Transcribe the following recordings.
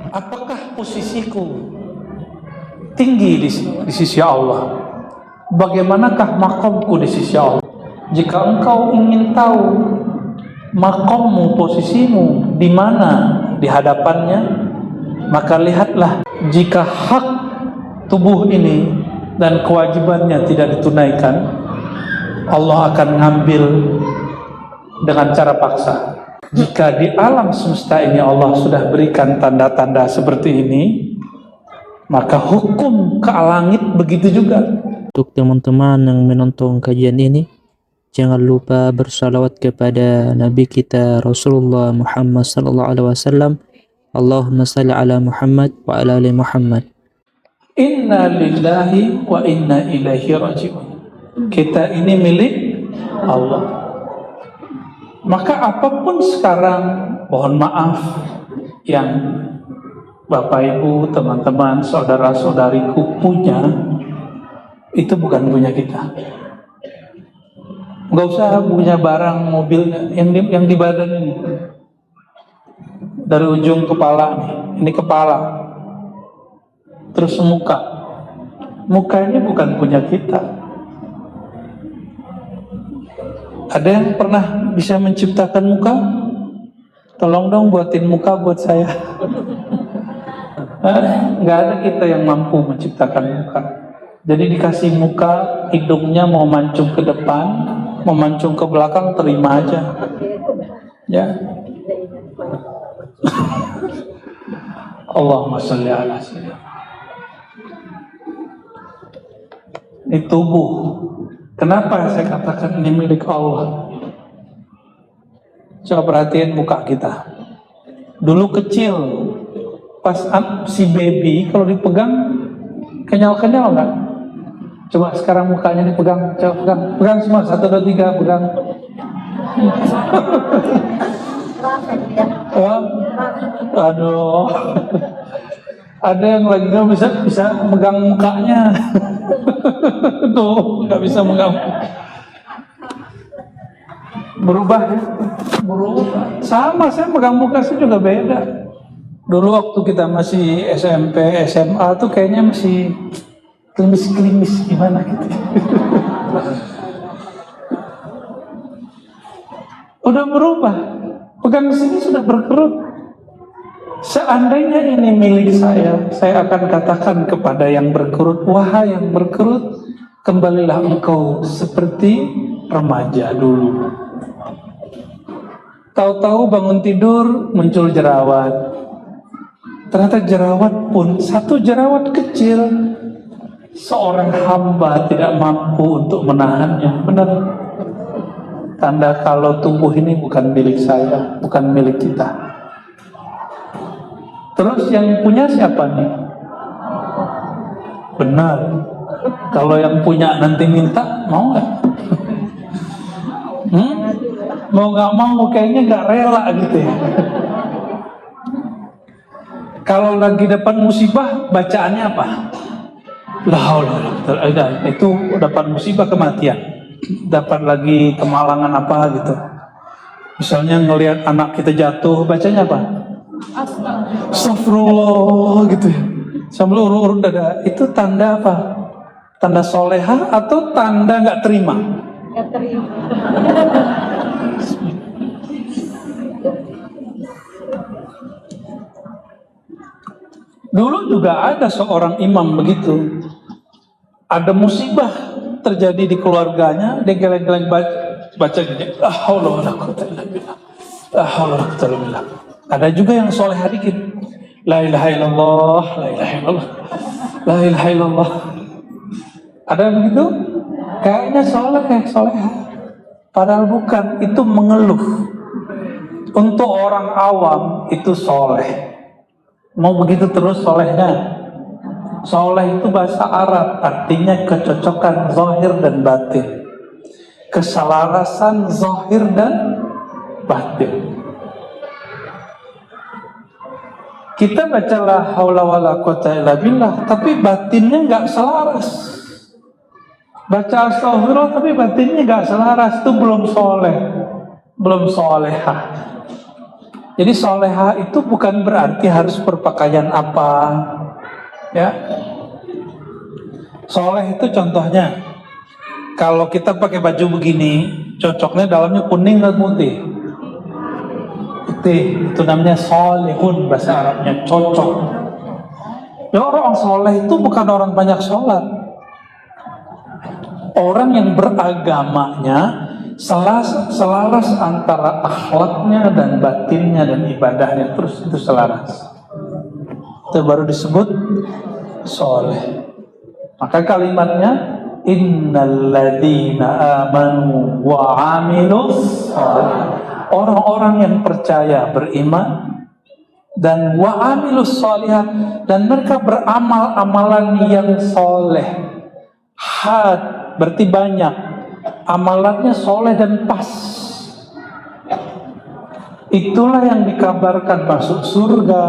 Apakah posisiku tinggi di sisi Allah? Bagaimanakah makamku di sisi Allah? Jika engkau ingin tahu makammu, posisimu di mana di hadapannya, maka lihatlah, jika hak tubuh ini dan kewajibannya tidak ditunaikan, Allah akan ngambil dengan cara paksa. Jika di alam semesta ini Allah sudah berikan tanda-tanda seperti ini, maka hukum ke langit begitu juga. Untuk teman-teman yang menonton kajian ini, jangan lupa bersalawat kepada Nabi kita Rasulullah Muhammad sallallahu alaihi wasallam. Allahumma salli ala Muhammad wa ala ali Muhammad. Inna lillahi wa inna ilaihi raji'un. Kita ini milik Allah. Maka apapun sekarang, mohon maaf, yang Bapak Ibu, teman-teman, saudara-saudariku punya, itu bukan punya kita. Nggak usah punya barang, mobil yang di badan ini. Dari ujung kepala nih, ini kepala. Terus muka. Muka ini bukan punya kita. Ada yang pernah bisa menciptakan muka? Tolong dong buatin muka buat saya. Nggak ada kita yang mampu menciptakan muka. Jadi dikasih muka, hidungnya mau mancung ke depan, mau mancung ke belakang, terima aja. Ya. Allahumma sholli ala sayyidina. Ini tubuh. Kenapa saya katakan ini milik Allah? Coba perhatiin muka kita. Dulu kecil, pas si baby kalau dipegang kenyal-kenyal nggak? Coba sekarang mukanya dipegang, coba pegang semua, 1, 2, 3, pegang. Aduh, ada yang lagi nggak bisa megang mukanya. Tuh, nggak bisa megang. Berubah ya? Berubah. Sama, saya megang muka saya juga beda. Dulu waktu kita masih SMP, SMA tuh kayaknya masih klimis-klimis gimana gitu. Udah berubah. Pegang sini sudah berkerut. Seandainya ini milik saya akan katakan kepada yang berkerut, wahai yang berkerut, kembalilah engkau seperti remaja dulu. Tahu-tahu bangun tidur muncul jerawat. Ternyata jerawat pun satu jerawat kecil, seorang hamba tidak mampu untuk menahannya. Benar. Tanda kalau tubuh ini bukan milik saya, bukan milik kita. Terus yang punya siapa nih? Benar. Kalau yang punya nanti minta, mau nggak? Mau nggak mau, kayaknya nggak rela gitu ya. Kalau lagi dapat musibah, bacaannya apa? La haula wala quwwata illa billah. Itu dapat musibah kematian. Dapat lagi kemalangan apa gitu. Misalnya ngelihat anak kita jatuh, bacanya apa? Astagfirullah gitu ya. Sambil urut-urut dada. Itu tanda apa? Tanda soleha atau tanda nggak terima? Nggak terima. Dulu juga ada seorang imam begitu. Ada musibah terjadi di keluarganya, dia geleng-geleng baca gini. La haula wala quwwata illa billah. La haula wala quwwata illa billah. Ada juga yang soleh dikit. La ilaha illallah, la ilaha illallah, la ilaha illallah. Ada yang begitu? Kayaknya soleh. Padahal bukan, itu mengeluh. Untuk orang awam itu soleh. Mau begitu terus solehnya? Soleh itu bahasa Arab, artinya kecocokan zahir dan batin, keselarasan zahir dan batin. Kita baca la haula wala quwwata illa billah, tapi batinnya nggak selaras. Baca astagfirullah tapi batinnya nggak selaras, itu belum soleh, belum solehah. Jadi soleha itu bukan berarti harus berpakaian apa, ya. Soleh itu contohnya, kalau kita pakai baju begini, cocoknya dalamnya kuning dan putih. Putih, itu namanya solehun bahasa Arabnya, cocok. Ya, orang soleh itu bukan orang banyak sholat. Orang yang beragamanya selaras antara akhlaknya dan batinnya dan ibadahnya, terus itu selaras. Itu baru disebut soleh. Maka kalimatnya innalladzina amanu wa amilus soleh. Orang-orang yang percaya, beriman dan wa amilus solihat, dan mereka beramal amalan yang soleh. Had berarti banyak, amalannya soleh dan pas. Itulah yang dikabarkan masuk surga.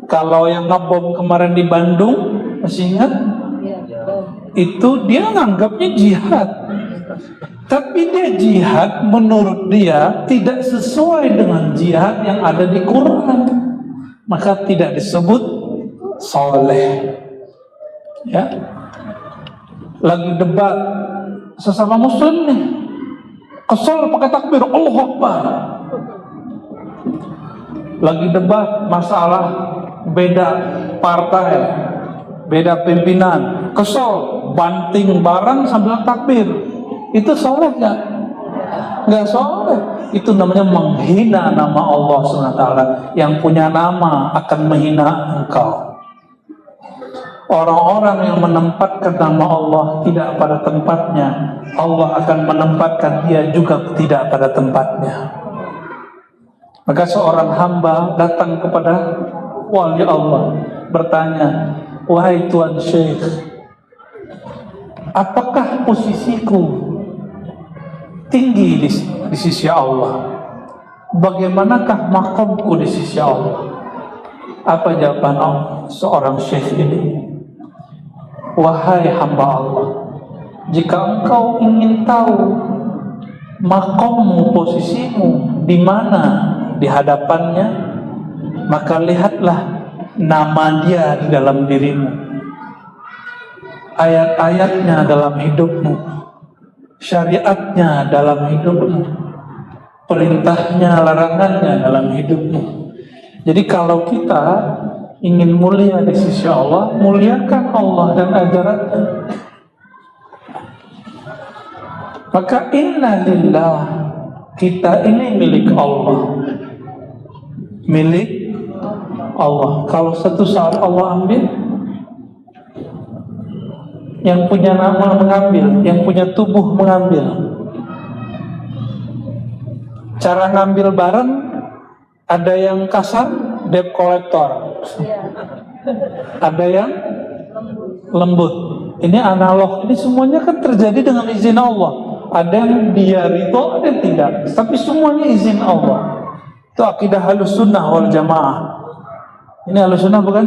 Kalau yang ngebom kemarin di Bandung, masih ingat? Itu dia nganggapnya jihad, tapi dia jihad menurut dia tidak sesuai dengan jihad yang ada di Quran, maka tidak disebut soleh. Ya, lagi debat sesama muslim nih, kesel pakai takbir Allahu Akbar. Lagi debat masalah beda partai, beda pimpinan, kesel banting barang sambil takbir. Itu soleh nggak? Nggak soleh. Itu namanya menghina nama Allah SWT. Yang punya nama akan menghina engkau. Orang-orang yang menempatkan nama Allah tidak pada tempatnya, Allah akan menempatkan dia juga tidak pada tempatnya. Maka seorang hamba datang kepada wali Allah, bertanya, wahai Tuan Syekh, apakah posisiku tinggi di sisi Allah? Bagaimanakah makamku di sisi Allah? Apa jawaban seorang syekh ini? Wahai hamba Allah, jika engkau ingin tahu makammu, posisimu di mana di hadapannya, maka lihatlah nama dia di dalam dirimu, ayat-ayatnya dalam hidupmu, syariatnya dalam hidupmu, perintahnya, larangannya dalam hidupmu. Jadi kalau kita ingin mulia di sisi Allah, muliakan Allah dan ajarannya. Maka inna lillah, kita ini milik Allah, milik Allah. Kalau satu saat Allah ambil, yang punya nama mengambil, yang punya tubuh mengambil. Cara ngambil barang ada yang kasar, debt collector. Ada yang lembut. Ini analog. Ini semuanya kan terjadi dengan izin Allah. Ada yang dia ridho, ada yang tidak. Tapi semuanya izin Allah. Itu akidah Ahlussunnah wal Jamaah. Ini Ahlussunnah bukan?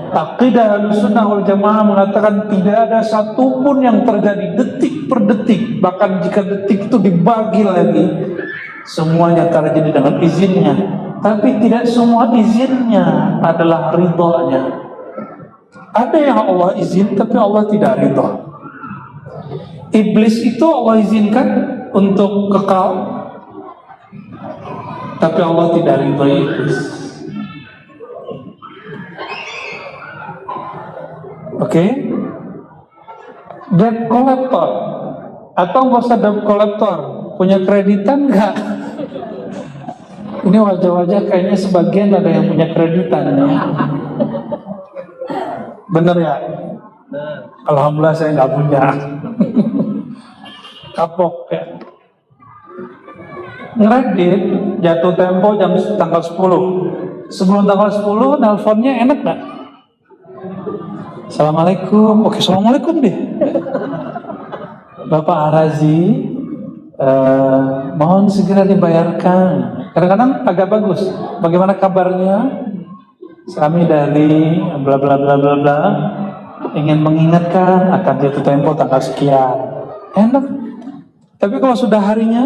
Akidah Ahlussunnah wal Jamaah mengatakan tidak ada satupun yang terjadi detik per detik. Bahkan jika detik itu dibagi lagi, semuanya terjadi dengan izinnya. Tapi tidak semua izinnya adalah ridhonya. Ada yang Allah izin, tapi Allah tidak ridho. Iblis itu Allah izinkan untuk kekal, tapi Allah tidak ridho iblis. Oke? Debt collector atau nggak usah debt collector, punya kreditan nggak? Ini wajah-wajah kayaknya sebagian ada yang punya kreditan ya. Bener ya? Alhamdulillah saya nggak punya. Kapok ya. Ngeredit jatuh tempo jam tanggal 10. Sebelum tanggal 10 nelponnya enak gak? Assalamualaikum. Oke, assalamualaikum deh. Bapak Arazi, mohon segera dibayarkan. Kadang-kadang agak bagus. Bagaimana kabarnya? Kami dari bla bla bla bla bla ingin mengingatkan akan jatuh tempo tanggal sekian. Enak. Tapi kalau sudah harinya,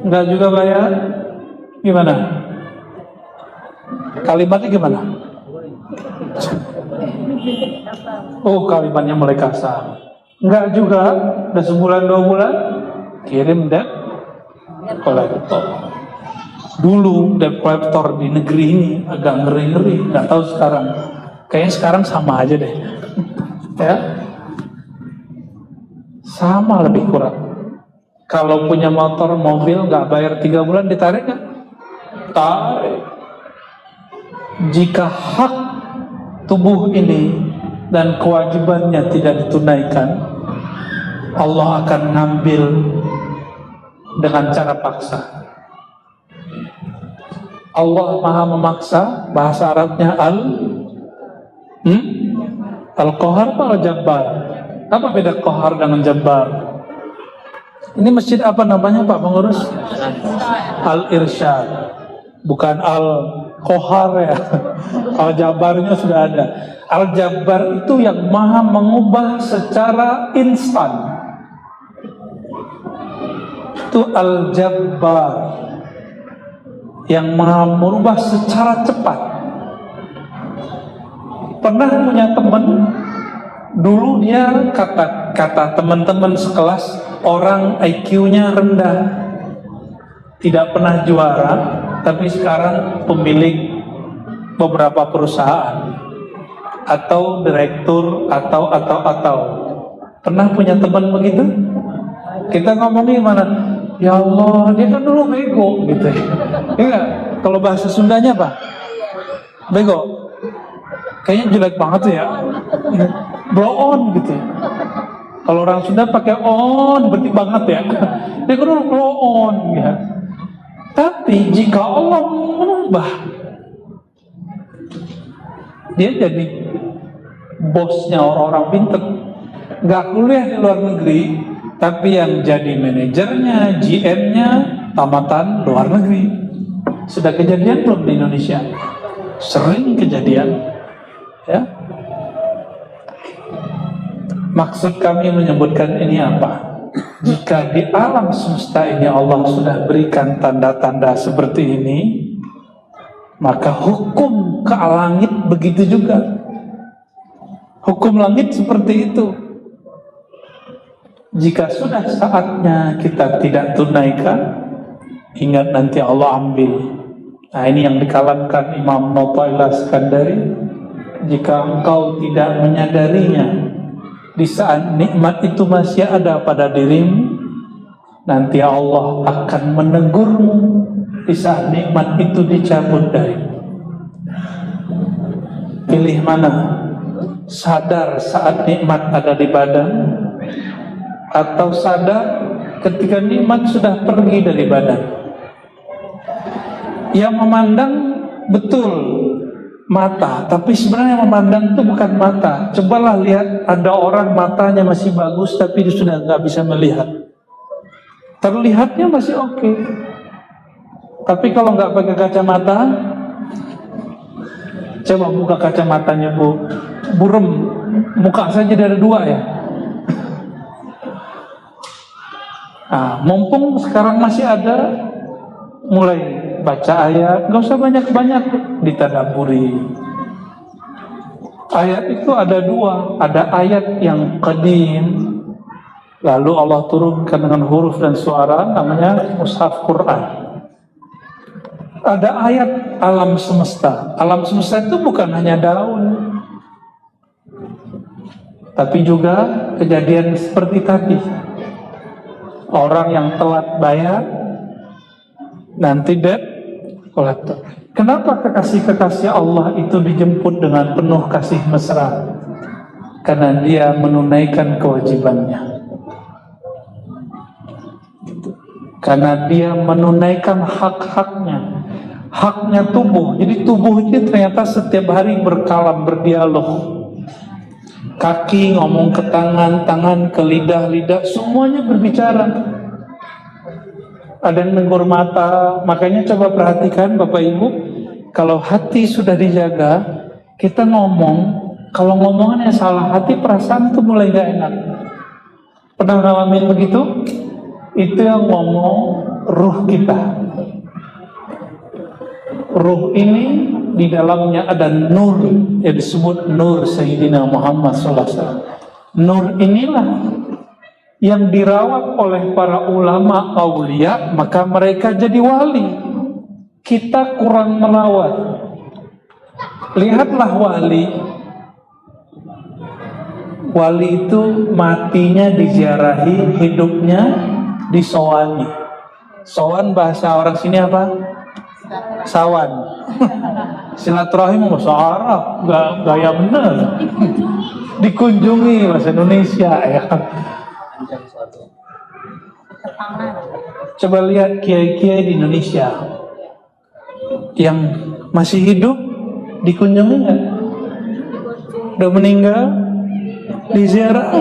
Enggak juga bayar. Gimana? Kalimatnya gimana? Oh, kalimatnya mulai kasar. Enggak juga, udah sebulan 2 bulan kirim debt collector. Dulu debt collector di negeri ini agak ngeri-ngeri, nggak tahu sekarang. Kayaknya sekarang sama aja deh. Ya, sama lebih kurang. Kalau punya motor, mobil nggak bayar 3 bulan ditarik nggak? Tarik. Jika hak tubuh ini dan kewajibannya tidak ditunaikan, Allah akan ngambil dengan cara paksa. Allah maha memaksa, bahasa Arabnya Al-Qahar atau Al-Jabbar? Apa beda Qahar dengan Jabbar? Ini masjid apa namanya Pak Pengurus? Al-Irsyad, bukan Al-Qahar ya. Al-Jabbarnya sudah ada. Al-Jabbar itu yang maha mengubah secara instan. Itu Al-Jabbar, yang maha merubah secara cepat. Pernah punya teman, dulu dia kata teman-teman sekelas, orang IQ-nya rendah, tidak pernah juara, tapi sekarang pemilik beberapa perusahaan atau direktur atau pernah punya teman begitu? Kita ngomongin gimana? Ya Allah, dia kan dulu bego gitu ya. Enggak, kalau bahasa Sundanya apa? Bego. Kayaknya jelek banget tuh ya. Blow on gitu ya. Kalau orang Sunda pakai on, berarti banget ya. Dia kan dulu blow on ya. Tapi jika Allah mengubah, dia jadi bosnya orang-orang pintar. Gak kuliah di luar negeri, tapi yang jadi manajernya, GM-nya tamatan luar negeri. Sudah kejadian belum di Indonesia? Sering kejadian. Ya. Maksud kami menyebutkan ini apa? Jika di alam semesta ini Allah sudah berikan tanda-tanda seperti ini, maka hukum ke langit begitu juga. Hukum langit seperti itu. Jika sudah saatnya kita tidak tunaikan, ingat nanti Allah ambil. Nah, ini yang dikalamkan Imam Nawawi Skandari. Jika engkau tidak menyadarinya di saat nikmat itu masih ada pada dirimu, nanti Allah akan menegurmu di saat nikmat itu dicabut darimu. Pilih mana? Sadar saat nikmat ada di badan, atau sadar ketika nikmat sudah pergi dari badan? Yang memandang betul mata, tapi sebenarnya memandang itu bukan mata. Cobalah lihat, ada orang matanya masih bagus tapi dia sudah nggak bisa melihat. Terlihatnya masih oke, tapi kalau nggak pakai kacamata, coba buka kacamatanya Bu, burem, muka saja ada 2 ya. Nah, mumpung sekarang masih ada, mulai baca ayat, nggak usah banyak-banyak, ditadaburi. Ayat itu ada 2, ada ayat yang qadim, lalu Allah turunkan dengan huruf dan suara, namanya mushaf Quran. Ada ayat alam semesta. Alam semesta itu bukan hanya daun, tapi juga kejadian seperti tadi. Orang yang telat bayar, nanti debt collector. Kenapa kekasih-kekasih Allah itu dijemput dengan penuh kasih mesra? Karena dia menunaikan kewajibannya. Karena dia menunaikan hak-haknya. Haknya tubuh. Jadi tubuh ini ternyata setiap hari berkalam, berdialog. Kaki ngomong ke tangan, tangan ke lidah, lidah, semuanya berbicara. Ada yang negur mata. Makanya coba perhatikan Bapak Ibu, kalau hati sudah dijaga, kita ngomong, kalau ngomongannya salah hati, perasaan itu mulai gak enak. Pernah ngalamin begitu? Itu yang ngomong ruh kita. Ruh ini di dalamnya ada nur yang disebut nur Sayyidina Muhammad SAW. Nur inilah yang dirawat oleh para ulama aulia, maka mereka jadi wali. Kita kurang merawat. Lihatlah wali. Wali itu matinya diziarahi, hidupnya disowani. Sowan bahasa orang sini apa? Sawan. Silaturahim bahasa Arab, gaya bener. Dikunjungi bahasa Indonesia ya. Coba lihat kiai-kiai di Indonesia yang masih hidup, dikunjungi nggak? Udah meninggal, diziarah.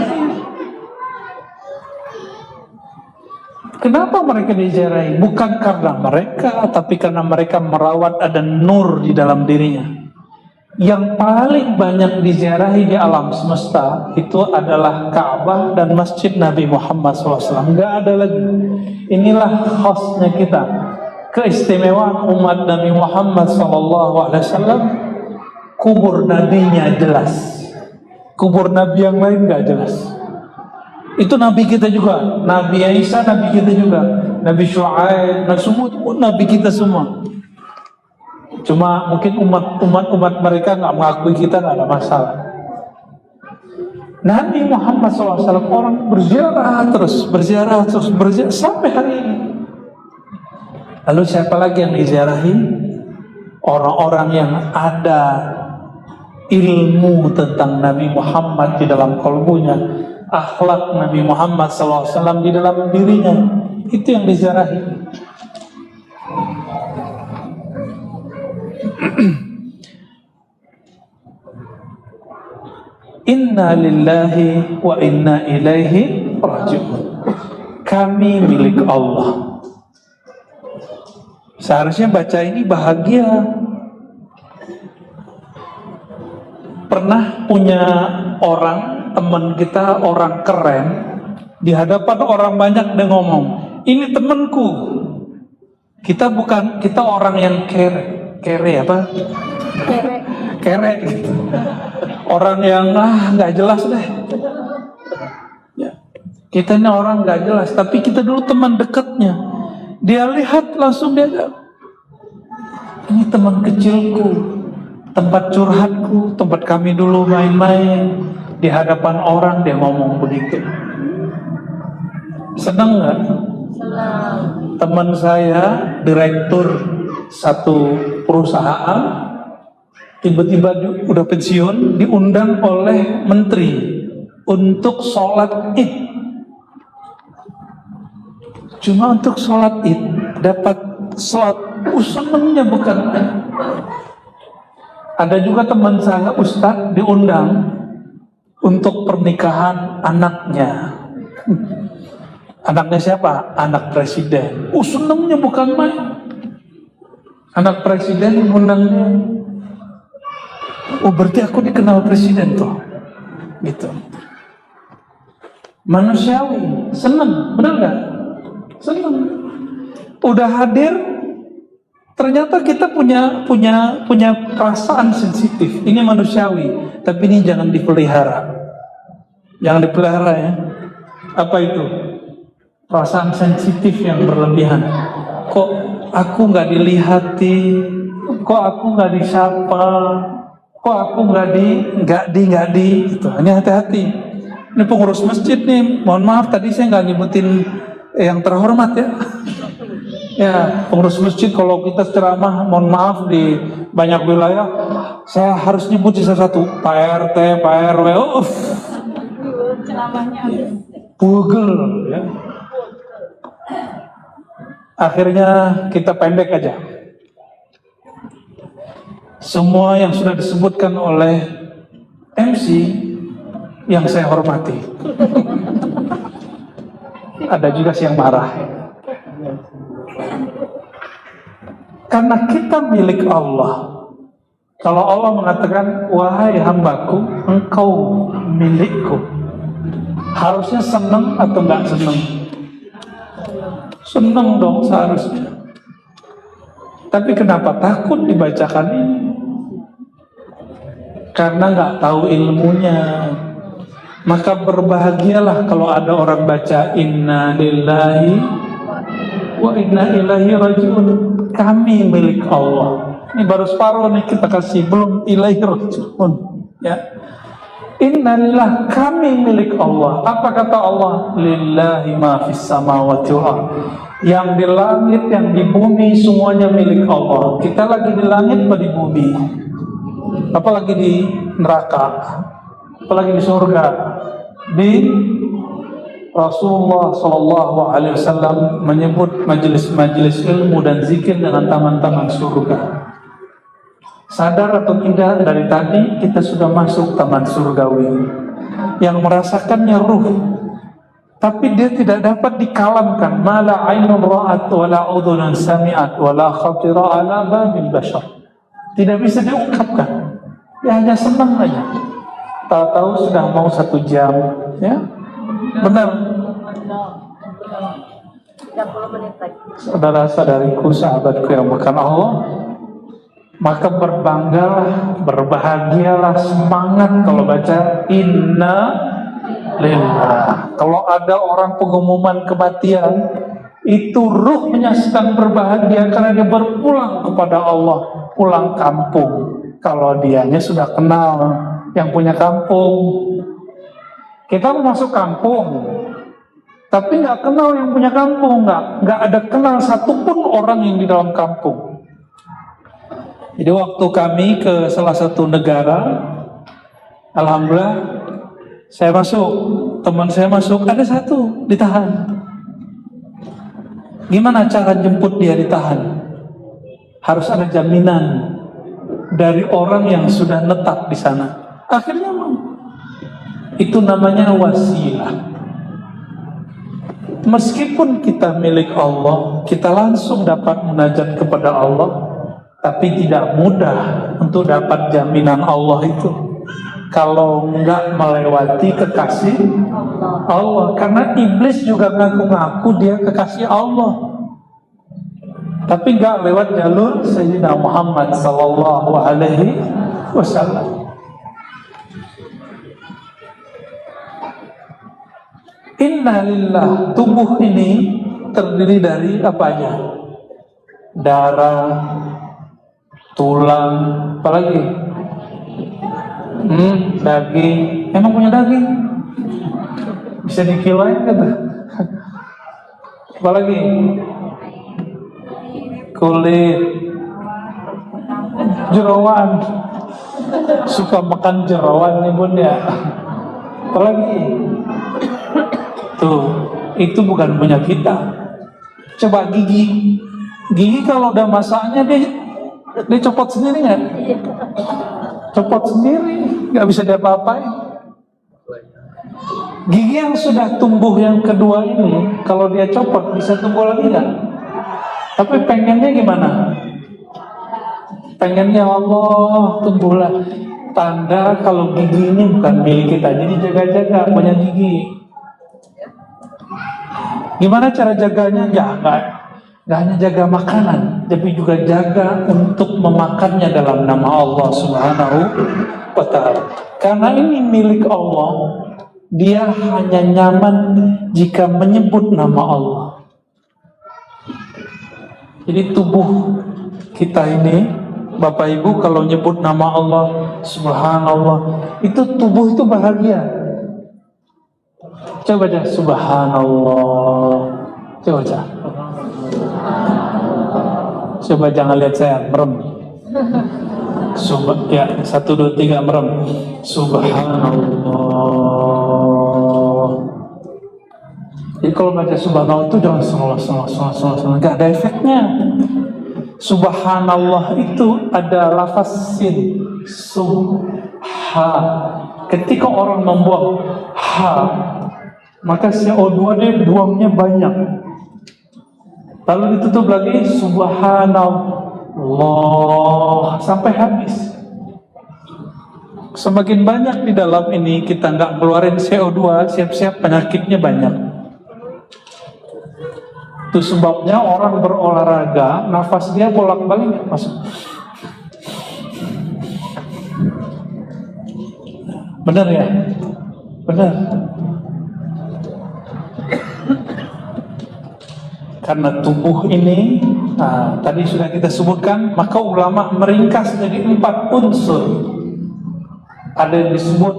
Kenapa mereka diziarahi? Bukan karena mereka, tapi karena mereka merawat ada nur di dalam dirinya. Yang paling banyak diziarahi di alam semesta itu adalah Ka'bah dan Masjid Nabi Muhammad SAW. Nggak ada lagi. Inilah khasnya kita. Keistimewaan umat Nabi Muhammad SAW. Kubur nabinya jelas. Kubur nabi yang lain nggak jelas. Itu nabi kita juga. Nabi Isa nabi kita juga. Nabi Syuaib, nabi kita semua. Cuma mungkin umat mereka nggak mengakui kita, nggak ada masalah. Nabi Muhammad SAW orang berziarah terus sampai hari ini. Lalu siapa lagi yang diziarahi? Orang-orang yang ada ilmu tentang Nabi Muhammad di dalam kalbunya, akhlak Nabi Muhammad SAW di dalam dirinya, itu yang diziarahi. Inna lillahi wa inna ilaihi raji'un. Kami milik Allah. Seharusnya baca ini bahagia. Pernah punya orang, teman kita, orang keren, di hadapan orang banyak dia ngomong, ini temanku. Kita orang yang kere apa? Kere gitu. Orang yang nggak jelas deh. Ya. Kita ini orang nggak jelas, tapi kita dulu teman dekatnya. Dia lihat langsung dia, ini teman kecilku, tempat curhatku, tempat kami dulu main-main. Di hadapan orang dia ngomong begitu. Senang nggak? Teman saya direktur satu perusahaan, tiba-tiba udah pensiun, diundang oleh menteri untuk sholat Id. Cuma untuk sholat Id dapat sholat, senangnya bukan main. Ada juga teman saya Ustadz diundang untuk pernikahan anaknya. Anaknya siapa? Anak presiden. Senangnya bukan main. Anak presiden mengundangnya. Berarti aku dikenal presiden tuh. Gitu. Manusiawi, senang, benar nggak? Senang. Udah hadir, ternyata kita punya perasaan sensitif. Ini manusiawi, tapi ini jangan dipelihara. Jangan dipelihara ya. Apa itu? Perasaan sensitif yang berlebihan. Kok aku nggak dilihati? Kok aku nggak disapa? Kok aku nggak di? Gitu. Ini hati-hati. Ini pengurus masjid nih. Mohon maaf tadi saya nggak nyebutin yang terhormat ya. Ya, pengurus masjid kalau kita ceramah, mohon maaf di banyak wilayah, saya harus nyebut satu-satu. Pak RT, Pak RW. Ceramahnya pugel ya. Akhirnya kita pendek aja. Semua yang sudah disebutkan oleh MC yang saya hormati. Ada juga sih yang marah. Karena kita milik Allah. Kalau Allah mengatakan, wahai hambaku, engkau milikku, harusnya senang atau enggak senang? Seneng dong seharusnya. Tapi kenapa takut dibacakan ini? Karena nggak tahu ilmunya. Maka berbahagialah kalau ada orang baca inna lillahi wa inna ilaihi rajiun. Kami milik Allah. Ini baru separuh nih kita kasih, belum ilaihi rajiun. Ya. Innalillah, kami milik Allah. Apa kata Allah? Lillahi ma fis samawati wal ardh. Yang di langit, yang di bumi semuanya milik Allah. Kita lagi di langit apa di bumi? Apalagi di neraka? Apalagi di surga? Di Rasulullah SAW menyebut majelis-majelis ilmu dan zikir dengan taman-taman surga. Sadar atau tidak, dari tadi kita sudah masuk taman surgawi yang merasakannya ruh, tapi dia tidak dapat dikalamkan. Mala ainun ra'at wala udhunun sami'at wala khatira ala babil bashar. Tidak bisa diungkapkan. Dia hanya senang aja. Tahu-tahu sudah mau 1 jam, ya. Benar. 30 menit lagi. Saudara-saudariku, sahabatku yang bukan Allah, maka berbanggalah, berbahagialah, semangat kalau baca inna lillah. Kalau ada orang pengumuman kematian, itu ruhnya sedang berbahagia karena dia berpulang kepada Allah, pulang kampung. Kalau dianya sudah kenal yang punya kampung. Kita mau masuk kampung, tapi nggak kenal yang punya kampung, nggak ada kenal satupun orang yang di dalam kampung. Jadi waktu kami ke salah satu negara, alhamdulillah saya masuk, teman saya masuk, ada satu ditahan. Gimana cara jemput dia ditahan? Harus ada jaminan dari orang yang sudah netap di sana. Akhirnya itu namanya wasilah. Meskipun kita milik Allah, kita langsung dapat munajat kepada Allah, tapi tidak mudah untuk dapat jaminan Allah itu kalau enggak melewati kekasih Allah. Karena iblis juga ngaku-ngaku dia kekasih Allah, tapi enggak lewat jalur Sayyidina Muhammad sallallahu alaihi wasallam. Inna lillah, tubuh ini terdiri dari apa aja? Darah, tulang, apalagi? Daging. Emang punya daging? Bisa dikiloin kata? Apalagi? Kulit, jerawan. Suka makan jerawan nih bun ya. Apalagi? Tuh, itu bukan punya kita. Coba gigi. Gigi kalau udah masaknya dia copot sendiri nggak? Copot sendiri, nggak bisa diapa-apain. Gigi yang sudah tumbuh yang kedua ini, kalau dia copot bisa tumbuh lagi nggak? Tapi pengennya gimana? Pengennya Allah tumbuhlah. Tanda kalau gigi ini bukan milik kita, jadi jaga-jaga punya gigi. Gimana cara jaganya? Ya, nggak hanya jaga makanan, tapi juga jaga untuk memakannya dalam nama Allah Subhanahu wa Ta'ala. Karena ini milik Allah, dia hanya nyaman jika menyebut nama Allah. Jadi tubuh kita ini, Bapak Ibu, kalau nyebut nama Allah, Subhanallah, itu tubuh itu bahagia. Coba aja Subhanallah. Coba aja. Coba jangan lihat saya merem. Ya, 1, 2, 3 merem. Subhanallah. Jadi kalau baca Subhanallah itu jangan sallallahu, nggak ada efeknya. Subhanallah itu ada lafaz sin, subha. Ketika orang membuang ha, maka CO2 dia buangnya banyak. Lalu ditutup lagi subhanallah sampai habis. Semakin banyak di dalam ini kita nggak keluarin CO2, siap-siap penyakitnya banyak. Itu sebabnya orang berolahraga, nafas dia bolak-balik masuk. Benar ya? Benar. Karena tubuh ini, tadi sudah kita sebutkan, maka ulama meringkas jadi 4 unsur. Ada yang disebut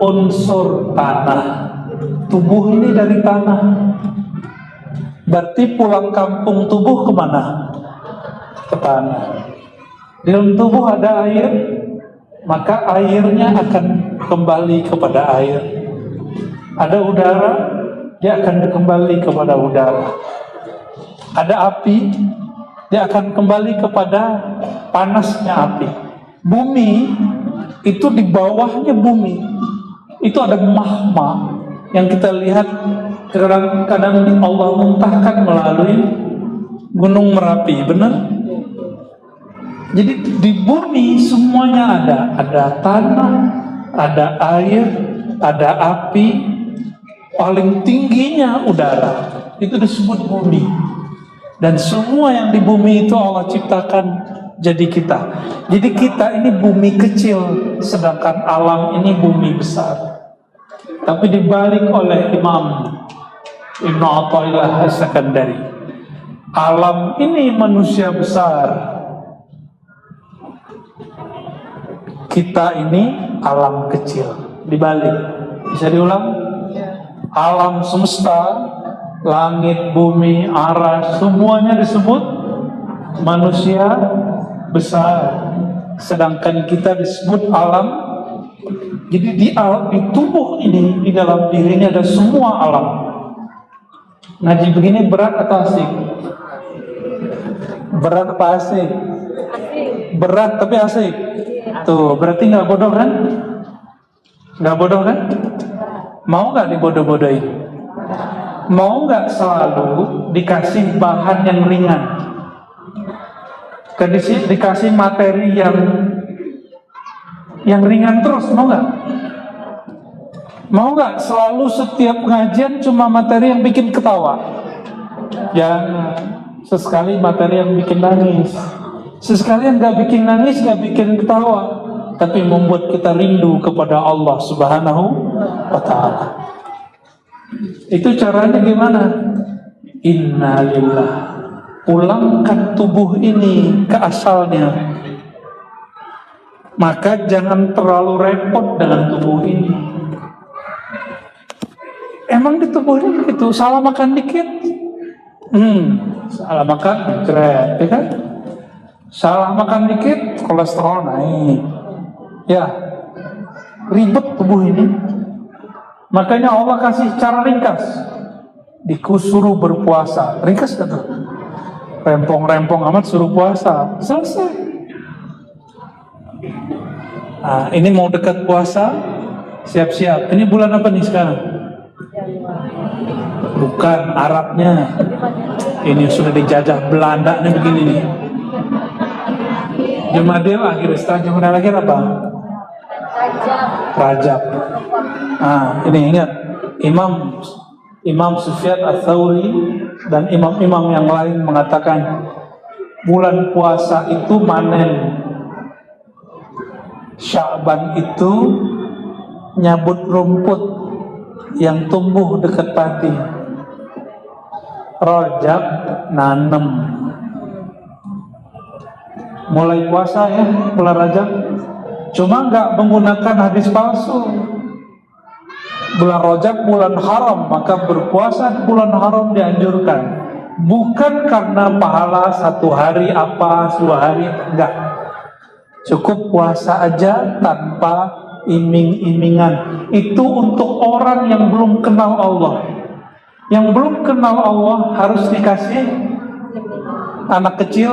unsur tanah. Tubuh ini dari tanah. Berarti pulang kampung tubuh kemana? Ke tanah. Di dalam tubuh ada air, maka airnya akan kembali kepada air. Ada udara, dia akan kembali kepada udara. Ada api, dia akan kembali kepada panasnya api. Bumi, itu di bawahnya bumi, itu ada magma yang kita lihat kadang-kadang Allah muntahkan melalui Gunung Merapi, benar? Jadi di bumi semuanya ada tanah, ada air, ada api, paling tingginya udara, itu disebut bumi. Dan semua yang di bumi itu Allah ciptakan jadi kita. Jadi kita ini bumi kecil, sedangkan alam ini bumi besar. Tapi dibalik oleh Imam Ibnu Athaillah As-Sakandari, alam ini manusia besar, kita ini alam kecil. Dibalik, bisa diulang? Alam semesta, langit, bumi, aras, semuanya disebut manusia besar, sedangkan kita disebut alam. Jadi di tubuh ini, di dalam diri ini ada semua alam. Ngaji begini berat atau asik? Berat apa asik? Berat tapi asik. Tuh, berarti nggak bodoh kan? Nggak bodoh kan? Mau nggak dibodoh-bodohin? Mau nggak selalu dikasih bahan yang ringan? Dikasih materi yang ringan terus, mau nggak? Mau nggak selalu setiap pengajian cuma materi yang bikin ketawa? Jangan. Sesekali materi yang bikin nangis. Sesekali yang nggak bikin nangis, nggak bikin ketawa, tapi membuat kita rindu kepada Allah Subhanahu wa Ta'ala. Itu caranya gimana? Innalillah. Pulangkan tubuh ini ke asalnya. Maka jangan terlalu repot dengan tubuh ini. Emang di tubuh ini begitu, salah makan dikit, salah makan, keren, ya kan? Salah makan dikit, kolesterol naik. Ya, ribet tubuh ini. Makanya Allah kasih cara ringkas. Disuruh berpuasa, ringkas gak tuh? Rempong-rempong amat suruh puasa, selesai. Nah, ini mau dekat puasa, siap-siap. Ini bulan apa nih sekarang? Bukan, Arabnya. Ini sudah dijajah Belanda nih begini nih. Jumadil akhir, setelah Jumadil akhir apa? Rajab. Nah, ini ingat, Imam Sufyan Ats-Tsauri dan imam-imam yang lain mengatakan bulan puasa itu manen. Sya'ban itu nyabut rumput yang tumbuh dekat padi. Rajab nanem. Mulai puasa ya, bulan Rajab. Cuma nggak menggunakan hadis palsu. Bulan Rajab bulan haram, maka berpuasa di bulan haram dianjurkan. Bukan karena pahala 1 hari apa, 2 hari, enggak. Cukup puasa aja tanpa iming-imingan. Itu untuk orang yang belum kenal Allah. Yang belum kenal Allah harus dikasih. Anak kecil,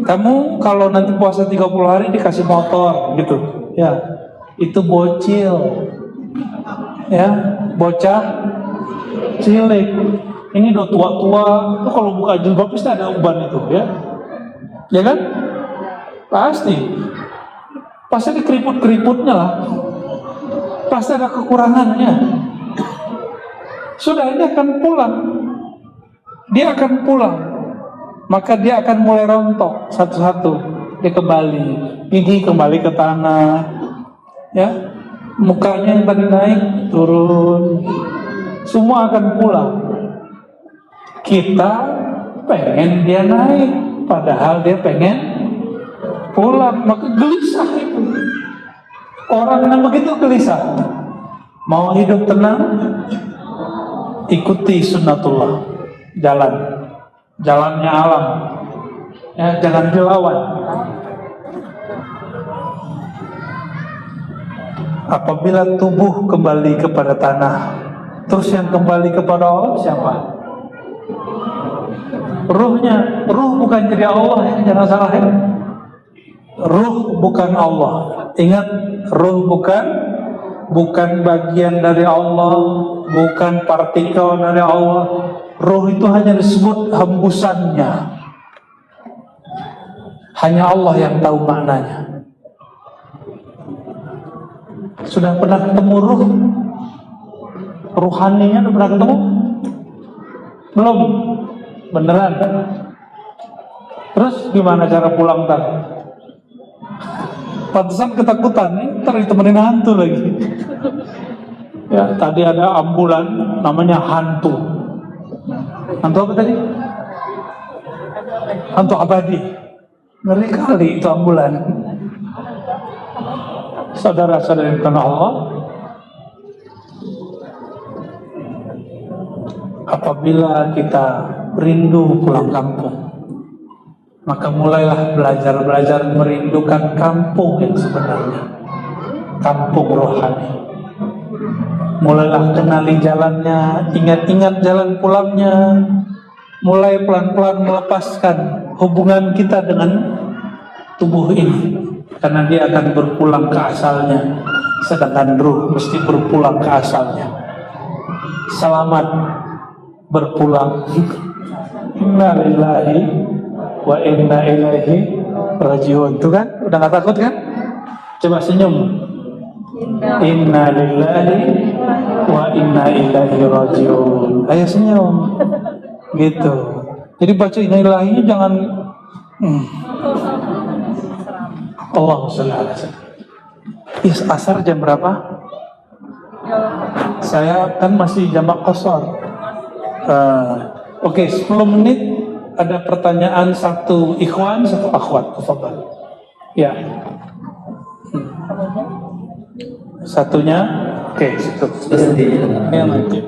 kamu kalau nanti puasa 30 hari dikasih motor gitu. Ya, itu bocil. Ya, bocah cilik. Ini udah tua-tua. Itu kalau buka jilbab pasti ada uban itu, ya. Ya kan? Pasti ada keriput-keriputnya lah. Pasti ada kekurangannya. Sudah, ini akan pulang. dia akan pulang. Maka dia akan mulai rontok satu-satu. Dia kembali, gigi kembali ke tanah, ya, mukanya yang tadi naik turun, semua akan pulang. Kita pengen dia naik, padahal dia pengen pulang, maka gelisah itu. Orang yang begitu gelisah, mau hidup tenang, ikuti sunnatullah, jalannya alam, ya, jangan dilawan. Apabila tubuh kembali kepada tanah, terus yang kembali kepada Allah siapa? Ruhnya. Ruh bukan jadi Allah, ya, jangan salah ya. Ruh bukan Allah. Ingat, ruh bukan bagian dari Allah, bukan partikel dari Allah. Ruh itu hanya disebut hembusannya. Hanya Allah yang tahu maknanya. Sudah pernah ketemu ruh? Ruhaninya sudah pernah ketemu? Belum? Beneran? Terus gimana cara pulang ntar? Pantesan ketakutan nih, ntar ditemenin hantu lagi. Ya, tadi ada ambulan namanya hantu. Hantu apa tadi? Hantu abadi. Ngeri kali itu ambulan. Saudara-saudara karena Allah, apabila kita rindu pulang kampung, maka mulailah belajar merindukan kampung yang sebenarnya, kampung rohani. Mulailah kenali jalannya, ingat-ingat jalan pulangnya. Mulai pelan-pelan melepaskan hubungan kita dengan tubuh ini, karena dia akan berpulang ke asalnya, sedangkan ruh mesti berpulang ke asalnya. Selamat berpulang. Inna lillahi wa inna ilaihi rajiun. Tuh kan, udah gak takut kan? Coba senyum. Inna lillahi wa inna ilaihi rajiun. Ayo senyum. Gitu. Jadi baca inna lillahi jangan Allahumma sholli ala sayyidina. Yes, asar jam berapa? Saya kan masih jamak qasar. Oke, 10 menit ada pertanyaan, satu ikhwan, satu akhwat. Tafadhal. Ya. Satunya, oke, situ. Ya, nanti.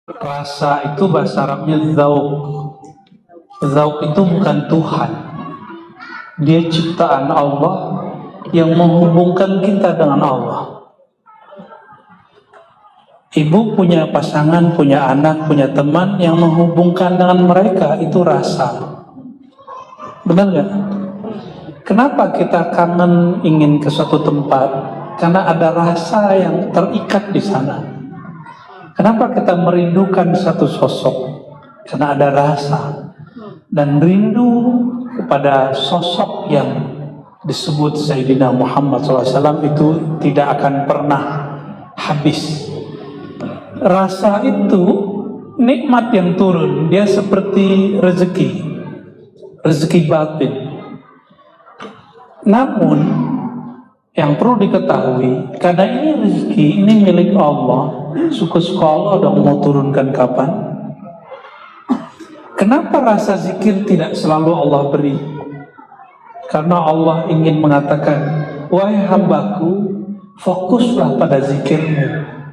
Rasa itu bahasa Arabnya zauk. Zauk itu bukan Tuhan. Dia ciptaan Allah yang menghubungkan kita dengan Allah. Ibu punya pasangan, punya anak, punya teman yang menghubungkan dengan mereka, itu rasa. Benar nggak? Kenapa kita kangen ingin ke suatu tempat? Karena ada rasa yang terikat di sana. Kenapa kita merindukan satu sosok? Karena ada rasa. Dan rindu kepada sosok yang disebut Sayyidina Muhammad SAW itu tidak akan pernah habis. Rasa itu nikmat yang turun, dia seperti rezeki batin. Namun yang perlu diketahui, karena ini rezeki, ini milik Allah, suka-suka Allah dong mau turunkan kapan. Kenapa rasa zikir tidak selalu Allah beri? Karena Allah ingin mengatakan, wahai hambaku, fokuslah pada zikirmu,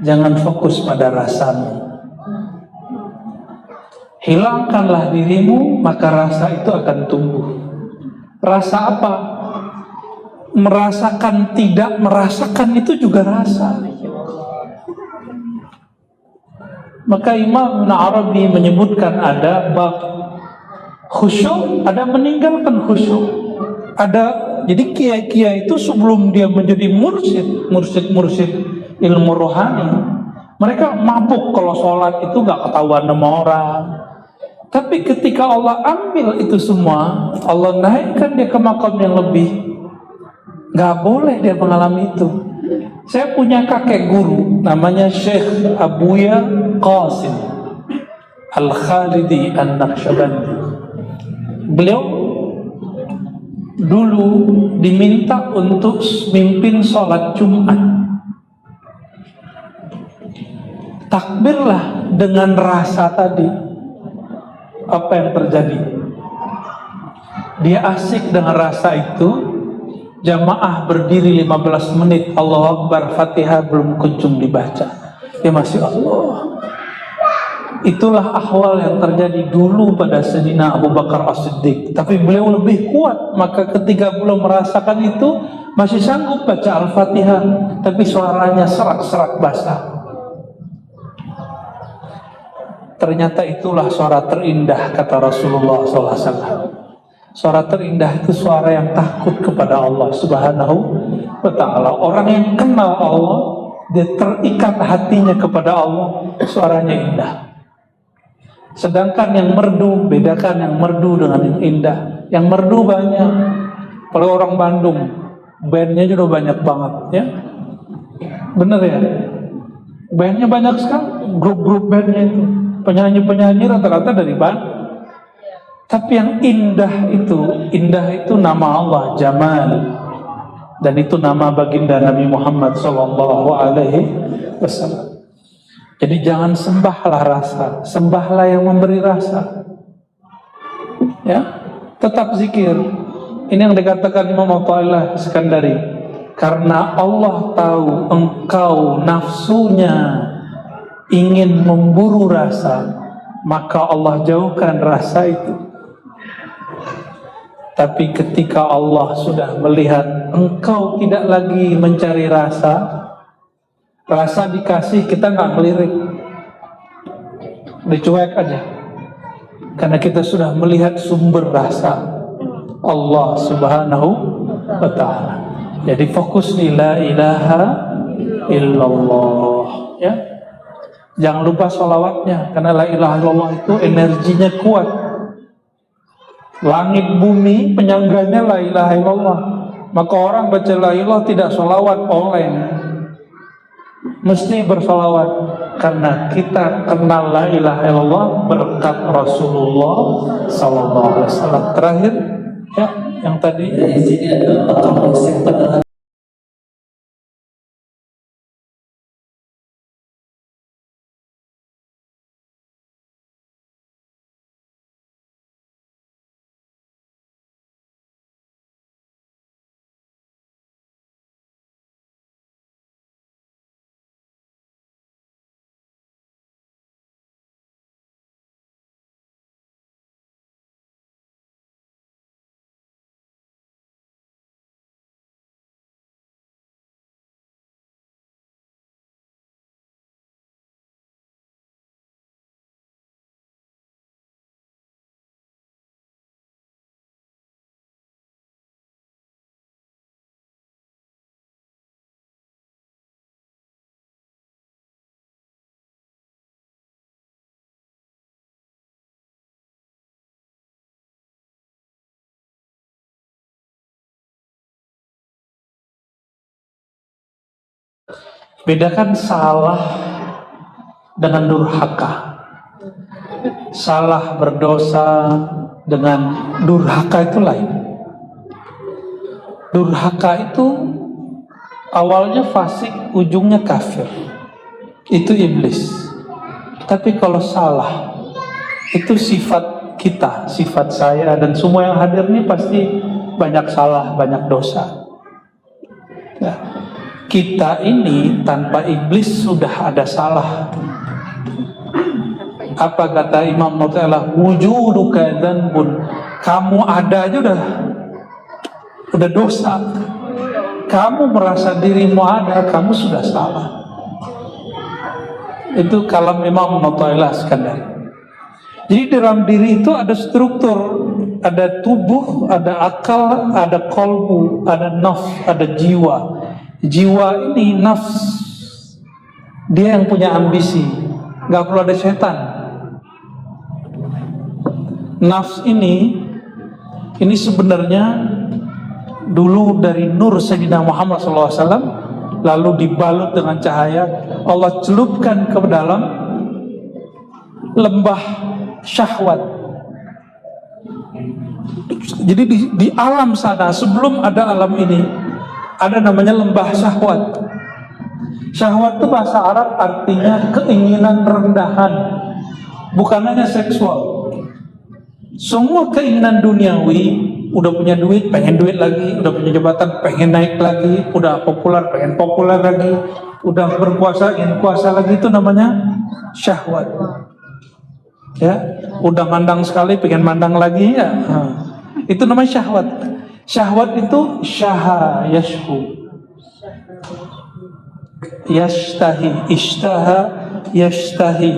jangan fokus pada rasamu. Hilangkanlah dirimu, maka rasa itu akan tumbuh. Rasa apa? Merasakan tidak merasakan itu juga rasa. Maka Imam Ibn Arabi menyebutkan ada bab khusyuk, ada meninggalkan khusyuk. Jadi kiai-kiai itu sebelum dia menjadi mursyid ilmu rohani, mereka mabuk kalau sholat itu gak ketahuan sama orang. Tapi ketika Allah ambil itu semua, Allah naikkan dia ke makam yang lebih, gak boleh dia mengalami itu. Saya punya kakek guru namanya Syekh Abuya Qasim Al-Khalidi An-Naqsyabandi. Beliau dulu diminta untuk mimpin sholat Jumat. Takbirlah dengan rasa tadi. Apa yang terjadi? Dia asik dengan rasa itu. Jamaah berdiri 15 menit, Allahu Akbar, Fatihah belum kunjung dibaca. Ya masih Allah. Itulah ahwal yang terjadi dulu pada Sayyidina Abu Bakar As-Siddiq. Tapi beliau lebih kuat, maka ketika belum merasakan itu masih sanggup baca Al-Fatihah, tapi suaranya serak-serak basah. Ternyata itulah suara terindah, kata Rasulullah SAW. Suara terindah itu suara yang takut kepada Allah Subhanahu wa ta'ala. Orang yang kenal Allah, dia terikat hatinya kepada Allah, suaranya indah. Sedangkan yang merdu, bedakan yang merdu dengan yang indah. Yang merdu banyak. Kalau orang Bandung, bandnya juga banyak banget, ya. Bener ya? Bandnya banyak sekali, grup-grup bandnya itu. Penyanyi-penyanyi rata-rata dari Bandung. Tapi yang indah itu nama Allah, Jamal. Dan itu nama baginda Nabi Muhammad SAW. Jadi jangan sembahlah rasa, sembahlah yang memberi rasa. Ya, tetap zikir. Ini yang dikatakan Imam Athaillah Iskandari. Karena Allah tahu engkau nafsunya ingin memburu rasa, maka Allah jauhkan rasa itu. Tapi ketika Allah sudah melihat engkau tidak lagi mencari rasa, rasa dikasih kita nggak melirik, dicuek aja. Karena kita sudah melihat sumber rasa, Allah Subhanahu wa ta'ala. Jadi fokus di la ilaha illallah, ya. Jangan lupa sholawatnya, karena la ilaha illallah itu energinya kuat. Langit bumi penyangganya la ilaha illallah. Maka orang baca la ilaha tidak sholawat oleng, mesti bersolawat. Karena kita kenal la ilaha illallah berkat Rasulullah SAW. Terakhir, ya, yang tadi di sini ada Bedakan salah dengan durhaka. Salah berdosa dengan durhaka itu lain. Durhaka itu awalnya fasik, ujungnya kafir. Itu iblis. Tapi kalau salah, itu sifat kita, sifat saya, dan semua yang hadir ini pasti banyak salah, banyak dosa. Ya. Kita ini tanpa iblis sudah ada salah. Apa kata Imam Mu'tazilah? Wujuduka dzanbun. Kamu ada aja udah dosa. Kamu merasa dirimu ada, kamu sudah salah. Itu kalam Imam Mu'tazilah Iskandari. Jadi dalam diri itu ada struktur, ada tubuh, ada akal, ada kolbu, ada nafs, ada jiwa. Jiwa ini nafs, dia yang punya ambisi, nggak perlu ada setan. Nafs ini sebenarnya dulu dari nur Sayyidina Muhammad SAW, lalu dibalut dengan cahaya, Allah celupkan ke dalam lembah syahwat. Jadi di alam sana, sebelum ada alam ini, ada namanya lembah syahwat. Syahwat itu bahasa Arab artinya keinginan rendahan, bukan hanya seksual. Semua keinginan duniawi, udah punya duit, pengen duit lagi, udah punya jabatan, pengen naik lagi, udah populer, pengen populer lagi, udah berkuasa, ingin kuasa lagi, itu namanya syahwat. Ya, udah mandang sekali, pengen mandang lagi, ya. Itu namanya syahwat. Syahwat itu syaha yashhu, yashtahi, ishtaha, yashtahi,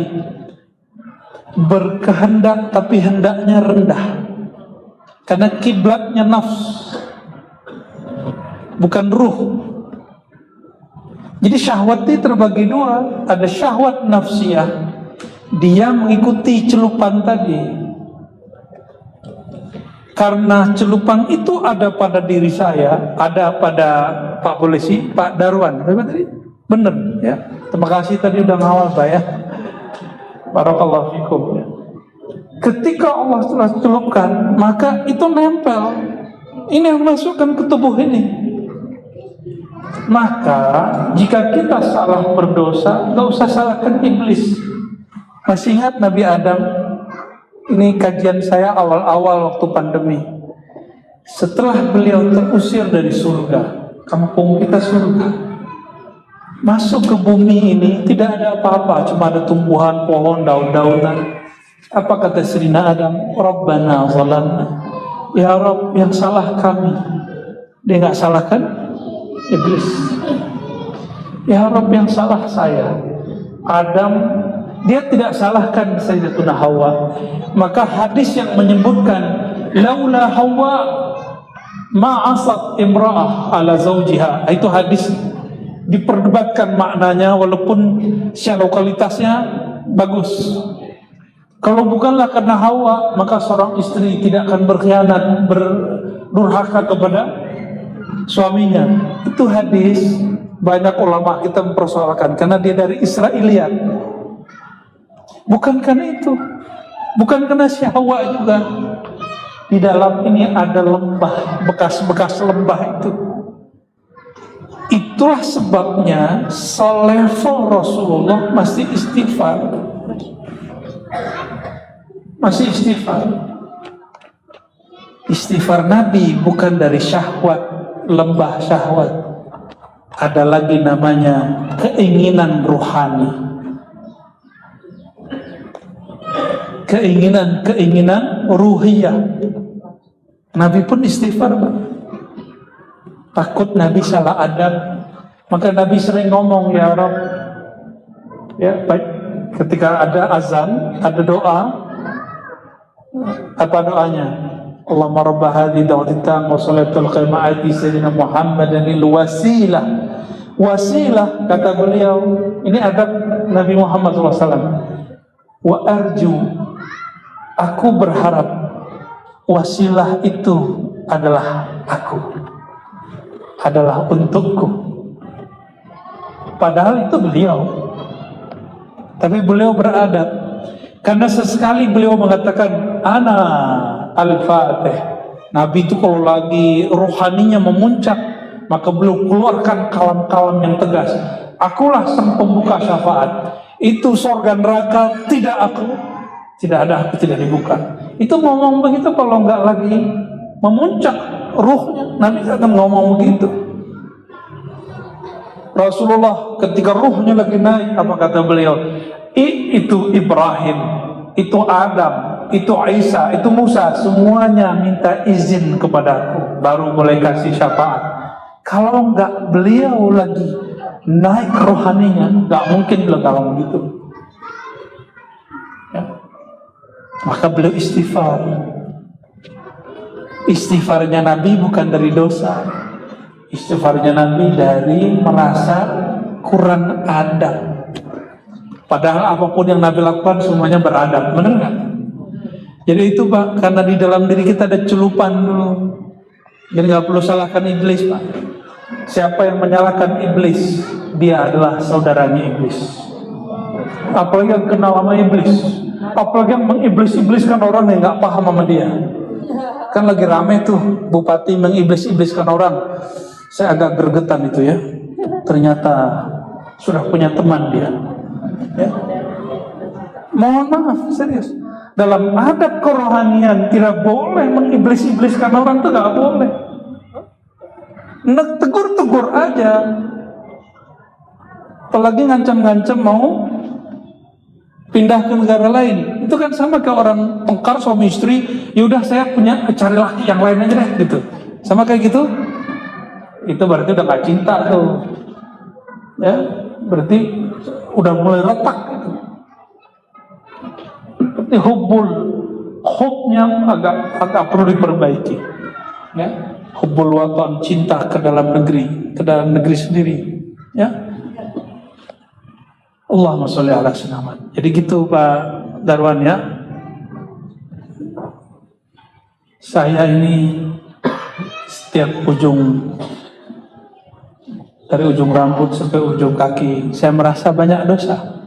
berkehendak tapi hendaknya rendah, karena kiblatnya nafs, bukan ruh. Jadi syahwat itu terbagi dua. Ada syahwat nafsiyah, dia mengikuti celupan tadi. Karena celupan itu ada pada diri saya, ada pada Pak Polisi, Pak Darwan. Bener ya. Terima kasih tadi udah ngawal Pak ya. Barakallahu fikum ya. Ketika Allah telah celupkan, maka itu nempel. Ini yang masukkan ke tubuh ini. Maka jika kita salah berdosa, gak usah salahkan iblis. Masih ingat Nabi Adam? Ini kajian saya awal-awal waktu pandemi. Setelah beliau terusir dari surga, kampung kita surga, masuk ke bumi ini tidak ada apa-apa, cuma ada tumbuhan, pohon, daun-daunan. Apa kata Sayyidina Adam? Rabbana zalamna. Ya Rabb, yang salah kami. Dia nggak salahkan iblis. Ya Rabb, yang salah saya. Adam, dia tidak salahkan Sayyidatuna Hawa. Maka hadis yang menyebutkan laula Hawa ma'asat imra'ah ala zawjiha, itu hadis diperdebatkan maknanya, walaupun secara lokalitasnya bagus. Kalau bukanlah karena Hawa, maka seorang istri tidak akan berkhianat, berdurhaka kepada suaminya. Itu hadis banyak ulama kita mempersoalkan karena dia dari Israiliyat. Bukan karena itu, bukan karena si Hawa juga. Di dalam ini ada lembah, bekas-bekas lembah itu. Itulah sebabnya selevel Rasulullah masih istighfar. Masih istighfar. Istighfar Nabi bukan dari syahwat, lembah syahwat. Ada lagi namanya keinginan rohani. Keinginan ruhiyah. Nabi pun istighfar, Pak. Takut Nabi salah adab, maka Nabi sering ngomong, ya Rabb, ya baik. Ketika ada azan, ada doa. Apa doanya? Allahumma rabba hadhi da'watitam wa salatul qima'ati sayyidina Muhammadanil wasilah. Wasilah, kata beliau, ini adab Nabi Muhammad SAW. Wa arju, aku berharap wasilah itu adalah aku, adalah untukku. Padahal itu beliau. Tapi beliau beradab. Karena sesekali beliau mengatakan, ana al-fatih. Nabi itu kalau lagi rohaninya memuncak, maka beliau keluarkan kalam-kalam yang tegas. Akulah sang pembuka syafaat. Itu surga neraka tidak ada aku tidak dibuka. Itu ngomong begitu kalau nggak lagi memuncak ruhnya. Nabi akan ngomong begitu. Rasulullah ketika ruhnya lagi naik, apa kata beliau? Itu Ibrahim, itu Adam, itu Isa, itu Musa, semuanya minta izin kepadaku, baru boleh kasih syafaat. Kalau enggak beliau lagi naik rohaninya, enggak mungkin beliau kalau begitu. Ya. Maka beliau istighfar. Istighfarnya Nabi bukan dari dosa. Istighfarnya Nabi dari merasa kurang adab. Padahal apapun yang Nabi lakukan semuanya beradab, benar nggak? Jadi itu Pak, karena di dalam diri kita ada celupan dulu. Jadi nggak perlu salahkan iblis Pak. Siapa yang menyalahkan iblis, dia adalah saudaranya iblis. Apalagi yang kenal sama iblis, apalagi yang mengiblis-ibliskan orang yang nggak paham sama dia. Kan lagi rame tuh bupati mengiblis-ibliskan orang. Saya agak gregetan itu ya. Ternyata sudah punya teman dia. Ya. Mohon maaf, serius. Dalam adab kerohanian tidak boleh mengiblis-ibliskan orang, itu nggak boleh. Tegur-tegur aja. Apalagi ngancam-ngancam mau pindah ke negara lain. Itu kan sama kayak orang tengkar suami istri. Yaudah saya punya, cari laki yang lain aja deh gitu. Sama kayak gitu. Itu berarti udah gak cinta tuh. Ya, berarti udah mulai retak gitu. Berarti hubnya agak perlu diperbaiki. Ya, hubbul watan, cinta ke dalam negeri sendiri. Ya. Allahumma sholli ala sayyidina. Jadi gitu Pak Darwan ya. Saya ini setiap dari ujung rambut sampai ujung kaki, saya merasa banyak dosa.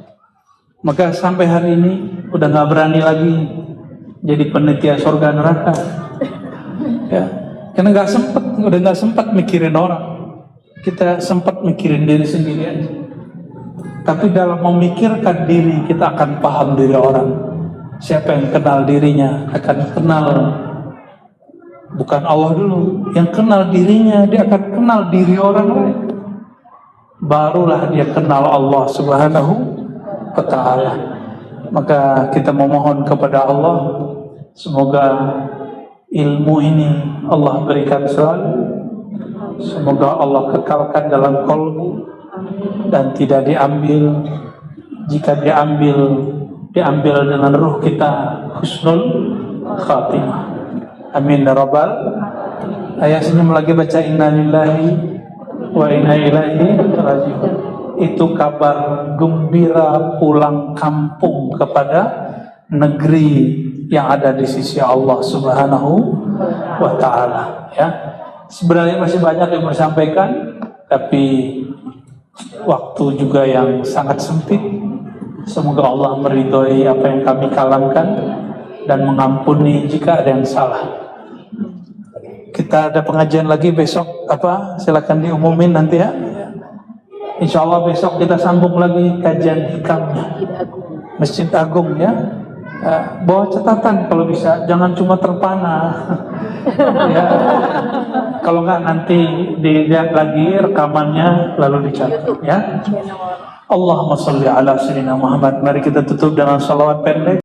Maka sampai hari ini udah nggak berani lagi jadi penitia surga neraka. Ya, karena udah nggak sempat mikirin orang. Kita sempat mikirin diri sendiri aja. Tapi dalam memikirkan diri, kita akan paham diri orang. Siapa yang kenal dirinya akan kenal, bukan Allah dulu. Yang kenal dirinya, dia akan kenal diri orang lain. Barulah dia kenal Allah Subhanahu wa ta'ala. Maka kita memohon kepada Allah, semoga ilmu ini Allah berikan selalu. Semoga Allah kekalkan dalam qalbu dan tidak diambil. Jika diambil dengan ruh kita husnul khatimah. Amin ya rabbal. Ayat senyum lagi baca inna lillahi wa inna ilaihi raji'un. Itu kabar gembira pulang kampung kepada negeri yang ada di sisi Allah Subhanahu wa ta'ala. Ya, sebenarnya masih banyak yang bersampaikan, tapi waktu juga yang sangat sempit. Semoga Allah meridhoi apa yang kami kalamkan dan mengampuni jika ada yang salah. Kita ada pengajian lagi besok, silakan diumumin nanti ya. Insya Allah besok kita sambung lagi kajian hikamnya Masjid Agung ya. Bawa catatan kalau bisa, jangan cuma terpana. Ya. Kalau nggak nanti dilihat lagi rekamannya lalu dicatat ya. Allahumma sholli ala sayyidina Muhammad. Mari kita tutup dengan salawat pendek.